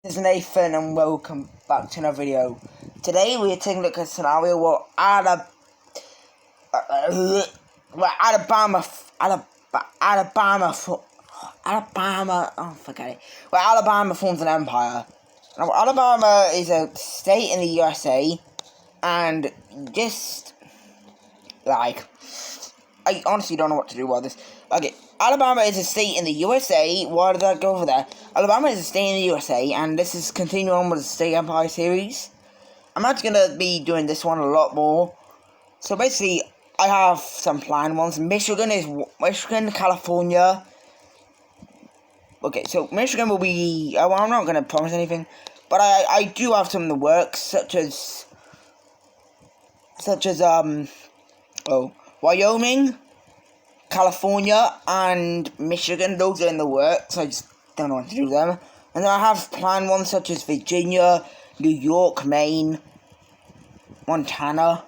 This is Nathan and welcome back to another video. Today we are taking a look at a scenario where Alabama forms an empire. Now Alabama is a state in the USA, and just like I honestly don't know what to do about this. Okay, Alabama is a state in the USA. Why did that go over there? Alabama is a state in the USA, and this is continuing on with the State Empire series. I'm actually going to be doing this one a lot more. So basically, I have some planned ones. Michigan, California. Okay, so Michigan will be... well, I'm not going to promise anything. But I do have some in the works, such as Wyoming, California, and Michigan. Those are in the works. I just don't know what to do with them. And then I have planned ones such as Virginia, New York, Maine, Montana.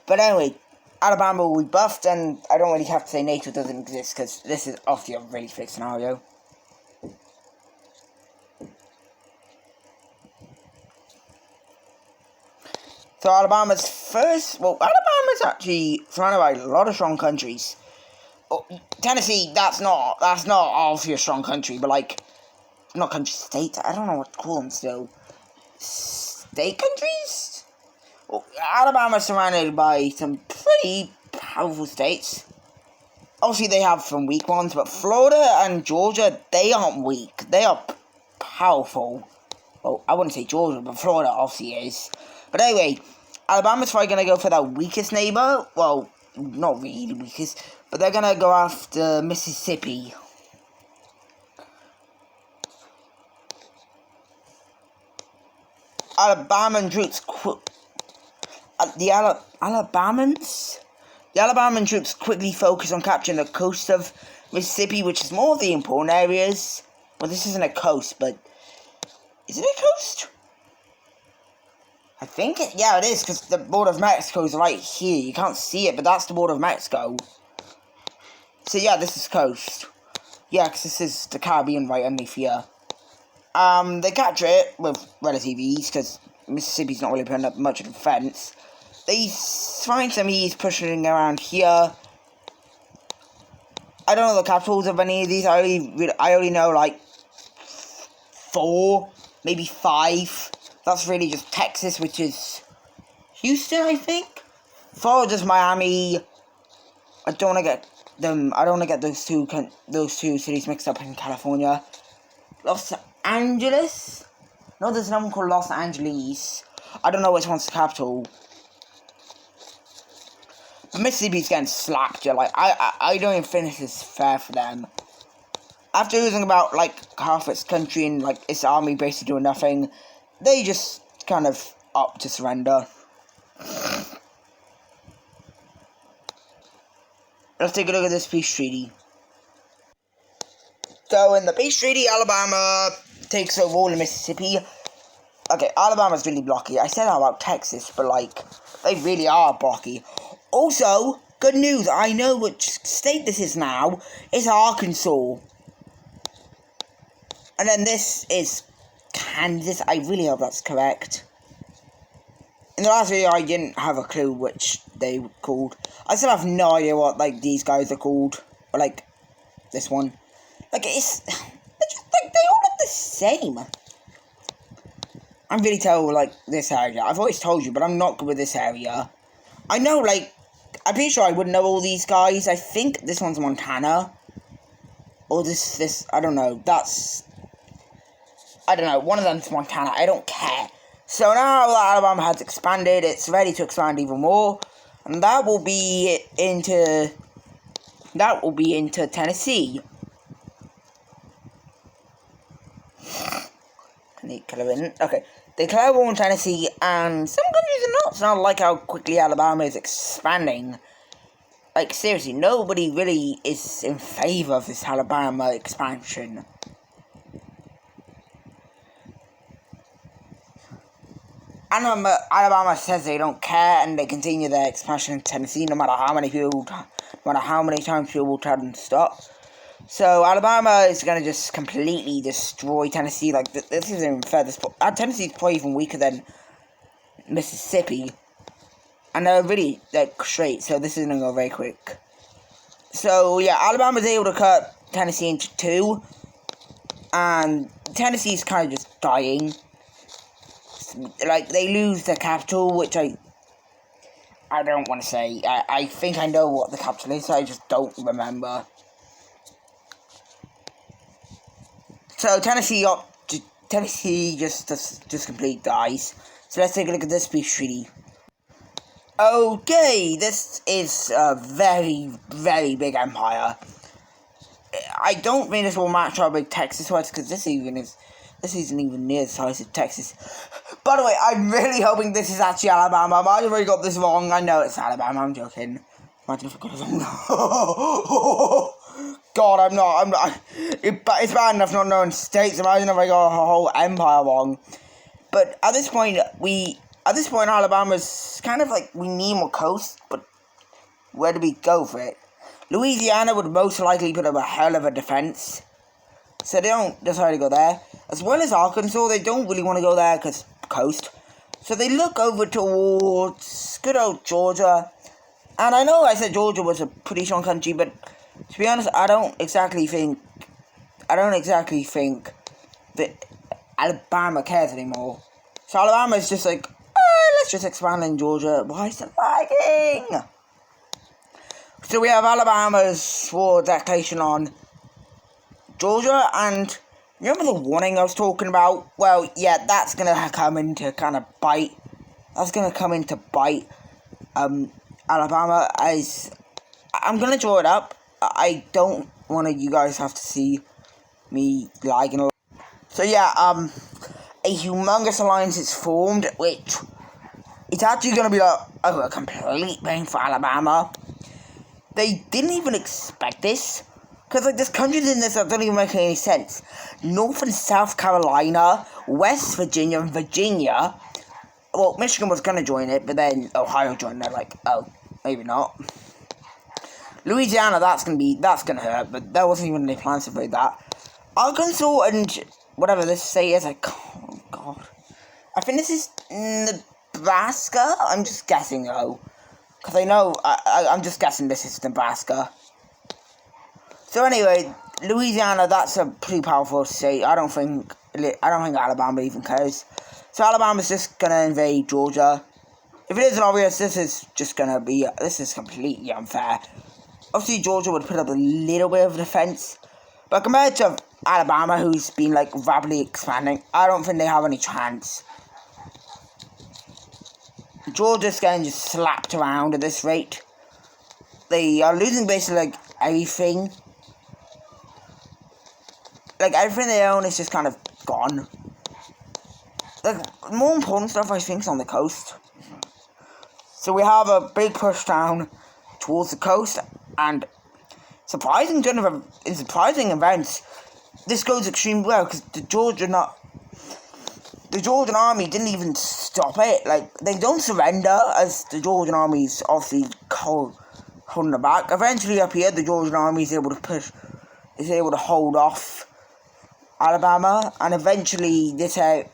But anyway, Alabama will be buffed, and I don't really have to say NATO doesn't exist, because this is obviously a really fake scenario. So Alabama's actually surrounded by a lot of strong countries. Oh, Tennessee, that's not obviously a strong country, but like, not country, states, I don't know what to call them still. State countries? Well, Alabama's surrounded by some pretty powerful states. Obviously they have some weak ones, but Florida and Georgia, they aren't weak. They are powerful. Well, I wouldn't say Georgia, but Florida obviously is. But anyway, Alabama's probably going to go for that weakest neighbor. Well, not really weakest, but they're going to go after Mississippi. Alabama troops the Alabama troops quickly focus on capturing the coast of Mississippi, which is more of the important areas. Well, this isn't a coast, but is it a coast? I think yeah, it is, because the border of Mexico is right here. You can't see it, but that's the border of Mexico. So yeah, this is coast. Yeah, because this is the Caribbean right underneath here. They capture it with relative ease, because Mississippi's not really putting up much of a defense. They find some ease pushing around here. I don't know the capitals of any of these. I only know like 4, maybe 5. That's really just Texas, which is Houston, I think. Florida, just Miami. I don't want to get them. I don't want to get those two cities mixed up in California. Los Angeles. No, there's another one called Los Angeles. I don't know which one's the capital. But Mississippi's getting slapped. Yeah, like I don't even think this is fair for them. After losing about like half its country and like its army basically doing nothing, they just kind of opt to surrender. Let's take a look at this peace treaty. So in the peace treaty, Alabama takes over all of Mississippi. Okay, Alabama's really blocky. I said that about Texas, but like, they really are blocky. Also, good news, I know which state this is now. It's Arkansas. And then this is Kansas. I really hope that's correct. In the last video, I didn't have a clue which they were called. I still have no idea what, like, these guys are called. Or, like, this one. Like, they're just, like, they all look the same. I'm really terrible, like, this area. I've always told you, but I'm not good with this area. I know, like, I'm pretty sure I would know all these guys. I think this one's Montana. Or this, I don't know. I don't know, one of them's Montana. I don't care. So now that Alabama has expanded, it's ready to expand even more. And that will be into Tennessee. Okay, they declare war on Tennessee, and some countries are not. It's not like how quickly Alabama is expanding. Like, seriously, nobody really is in favor of this Alabama expansion. Alabama says they don't care, and they continue their expansion in Tennessee, no matter how many times people will try to stop. So Alabama is going to just completely destroy Tennessee. Like, this isn't even fair. Tennessee's probably even weaker than Mississippi. And they're really, like, straight. So this is going to go very quick. So, yeah, Alabama's able to cut Tennessee into two. And Tennessee's kind of just dying. Like, they lose their capital, which I don't want to say. I think I know what the capital is, so I just don't remember. So Tennessee just completely dies. So let's take a look at this peace treaty. Okay, this is a very, very big empire. I don't think this will match our big Texas was, because this isn't even near the size of Texas. By the way, I'm really hoping this is actually Alabama. I might have already got this wrong. I know it's Alabama. I'm joking. Imagine if I got it wrong. God, I'm not. It's bad enough not knowing states. Imagine if I got a whole empire wrong. But at this point, Alabama's kind of like, we need more coast, but where do we go for it? Louisiana would most likely put up a hell of a defense, so they don't decide to go there. As well as Arkansas, they don't really want to go there because coast. So they look over towards good old Georgia. And I know I said Georgia was a pretty strong country, but to be honest, I don't exactly think that Alabama cares anymore. So Alabama is just like, let's just expand in Georgia. Why is it lagging? So we have Alabama's war declaration on Georgia, and remember the warning I was talking about? Well, yeah, that's going to come into kind of bite. That's going to come into bite Alabama. As I'm going to draw it up. I don't want you guys have to see me lagging a lot. So yeah, a humongous alliance is formed, which it's actually going to be a complete pain for Alabama. They didn't even expect this, because like there's countries in this that don't even make any sense. North and South Carolina, West Virginia, and Virginia. Well, Michigan was going to join it, but then Ohio joined. They're like, oh, maybe not. Louisiana, that's gonna hurt, but there wasn't even any plans to play that. Arkansas and whatever this state is, like, oh god, I think this is Nebraska. I'm just guessing though, because I know I'm just guessing this is Nebraska. So anyway, Louisiana, that's a pretty powerful state. I don't think Alabama even cares. So Alabama's just gonna invade Georgia. If it isn't obvious, this is completely unfair. Obviously, Georgia would put up a little bit of defense, but compared to Alabama, who's been like rapidly expanding, I don't think they have any chance. Georgia's getting just slapped around at this rate. They are losing basically like everything. Like everything they own is just kind of gone. Like more important stuff I think is on the coast. So we have a big push down towards the coast, and surprising events, this goes extremely well because the Georgian army didn't even stop it. Like, they don't surrender, as the Georgian army's obviously holding it back. Eventually up here, the Georgian army is able to hold off Alabama, and eventually this area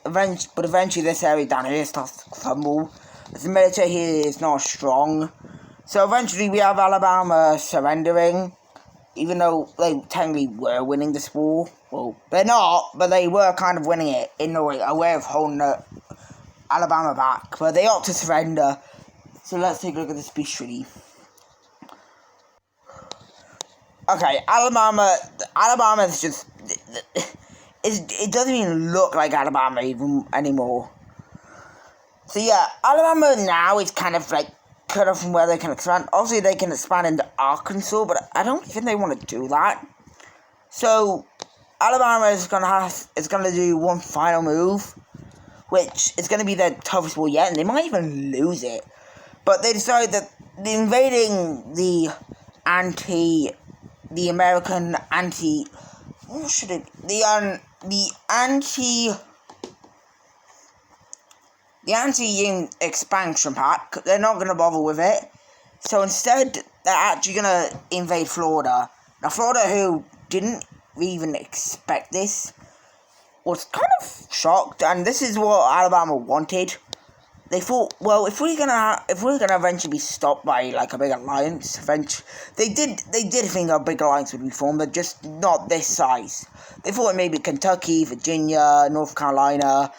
down here starts to crumble. The military here is not strong. So eventually we have Alabama surrendering, even though they technically were winning this war. Well, they're not, but they were kind of winning it in a way of holding Alabama back. But they opt to surrender. So let's take a look at this peace treaty. Okay, Alabama is just... It doesn't even look like Alabama even anymore. So yeah, Alabama now is kind of like cut off from where they can expand. Obviously, they can expand into Arkansas, but I don't think they want to do that. So Alabama is gonna do one final move, which is gonna be their toughest war yet, and they might even lose it. But they decide that invading the anti-Union expansion pack, they're not going to bother with it. So instead, they're actually going to invade Florida. Now, Florida, who didn't even expect this. Was kind of shocked, and this is what Alabama wanted. They thought, well, if we're gonna eventually be stopped by like a big alliance, they did think a big alliance would be formed, but just not this size. They thought maybe Kentucky, Virginia, North Carolina,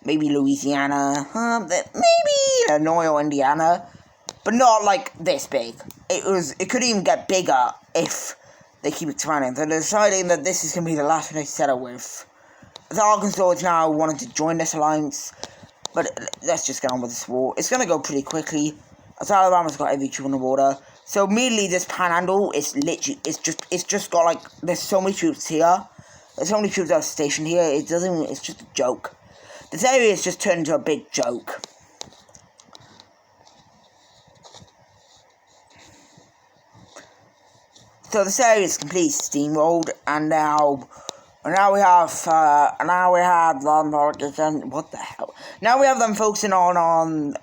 maybe Louisiana, maybe Illinois or Indiana, but not like this big. It could even get bigger if they keep expanding. They're deciding that this is gonna be the last one they settle with. The Arkansas is now wanting to join this alliance, but let's just get on with this war. It's going to go pretty quickly, as Alabama's got every troop on the border. So immediately this panhandle is literally, it's just got like, there's so many troops here. There's so many troops that are stationed here, it's just a joke. This area is just turned into a big joke. So this area is completely steamrolled, and now we have them. What the hell? Now we have them focusing on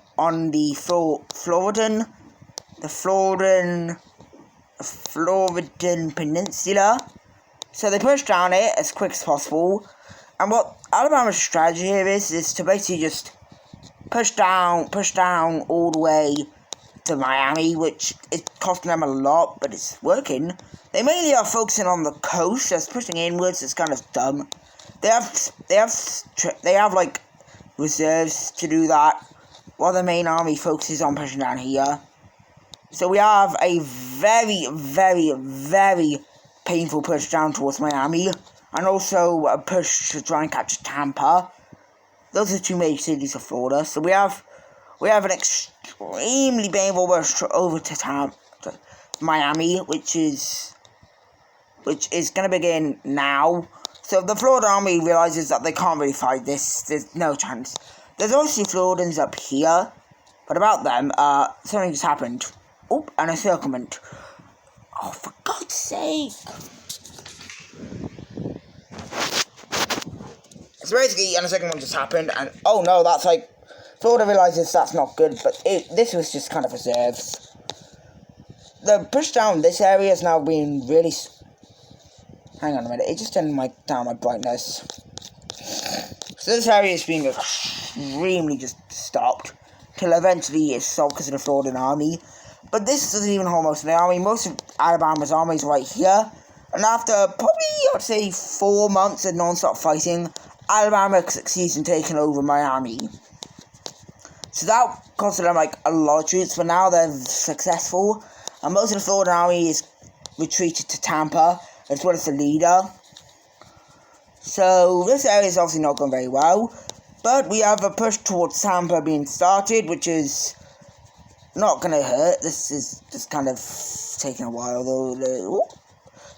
the Floridan Peninsula. So they push down it as quick as possible. And what Alabama's strategy here is to basically just push down all the way to Miami, which is costing them a lot, but it's working. They mainly are focusing on the coast, as pushing inwards is kind of dumb. They have like reserves to do that, while the main army focuses on pushing down here. So we have a very, very, very painful push down towards Miami, and also a push to try and catch Tampa. Those are two major cities of Florida. So we have an extremely painful push over to Miami, which is going to begin now. So the Florida army realizes that they can't really fight this. There's no chance. There's obviously Floridans up here, but about them, something just happened. Oh, an encirclement. Oh, for God's sake. So basically, an encirclement just happened, and oh no, that's like, Florida realizes that's not good, but this was just kind of reserves. The push down this area is now being really... Hang on a minute, it just turned down my brightness. So this area is being extremely just stopped, till eventually it's stopped because of the Floridan army. But this doesn't even hold most of the army. Most of Alabama's army is right here. And after probably, I'd say, 4 months of non-stop fighting, Alabama succeeds in taking over Miami. So that costed them like a lot of troops, but now they're successful. And most of the Florida army is retreated to Tampa, as well as the leader. So this area is obviously not going very well. But we have a push towards Tampa being started, which is not going to hurt. This is just kind of taking a while though.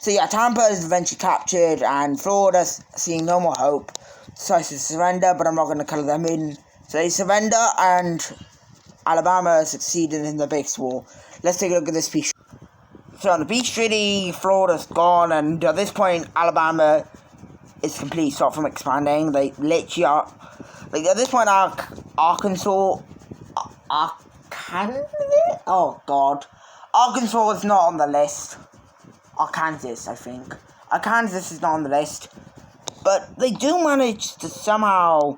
So yeah, Tampa is eventually captured, and Florida, seeing no more hope, decides to surrender, but I'm not going to colour them in. So they surrender, and Alabama succeeded in the biggest war. Let's take a look at this peace. So on the peace treaty, Florida's gone, and at this point, Alabama is completely stopped from expanding. They literally are, like at this point, Arkansas, oh god, Arkansas is not on the list. Arkansas, I think. Arkansas is not on the list. But they do manage to somehow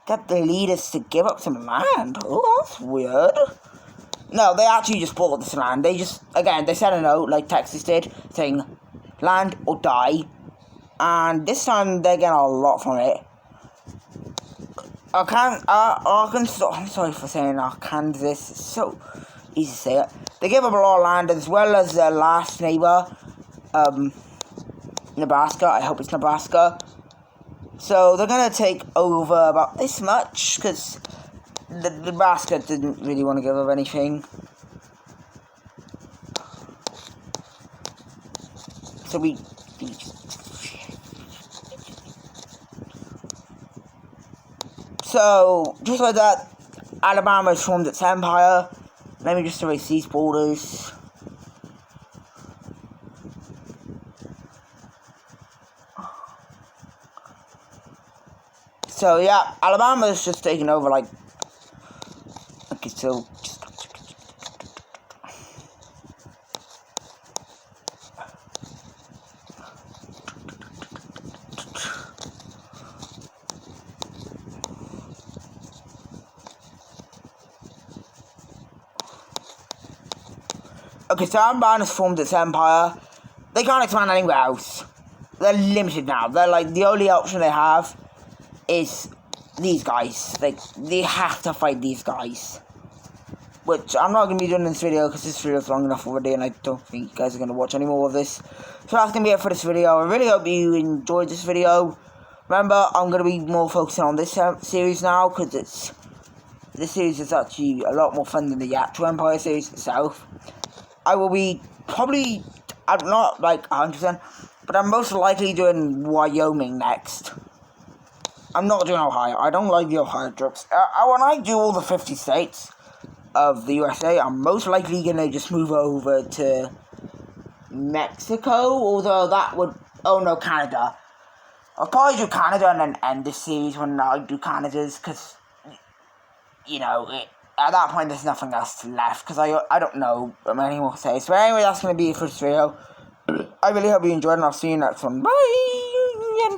get the leaders to give up some land. Oh, that's weird. No, they actually just bought this land. They sent a note, like Texas did, saying, land or die. And this time, they're getting a lot from it. Arkansas, I'm sorry for saying Arkansas, it's so easy to say it. They gave up a lot of land, as well as their last neighbor, Nebraska. I hope it's Nebraska. So they're going to take over about this much, because Nebraska didn't really want to give up anything. So So, just like that, Alabama has formed its empire. Let me just erase these borders. So yeah, Alabama's just taken over, like, okay, so, Okay, so Alabama has formed its empire. They can't expand anywhere else. They're limited now. They're like, the only option they have is these guys. Like, they have to fight these guys. Which I'm not going to be doing in this video because this video is long enough already and I don't think you guys are going to watch any more of this. So that's going to be it for this video. I really hope you enjoyed this video. Remember, I'm going to be more focusing on this series now because this series is actually a lot more fun than the actual Empire series itself. I will be probably, I'm not like 100%, but I'm most likely doing Wyoming next. I'm not doing Ohio. I don't like the Ohio trips. When I do all the 50 states of the USA, I'm most likely going to just move over to Mexico, although that would, oh no, Canada. I'll probably do Canada and then end this series when I do Canada's, because, you know, at that point there's nothing else left, because I don't know any more to say. So anyway, that's going to be it for this video. I really hope you enjoyed, and I'll see you next one. Bye!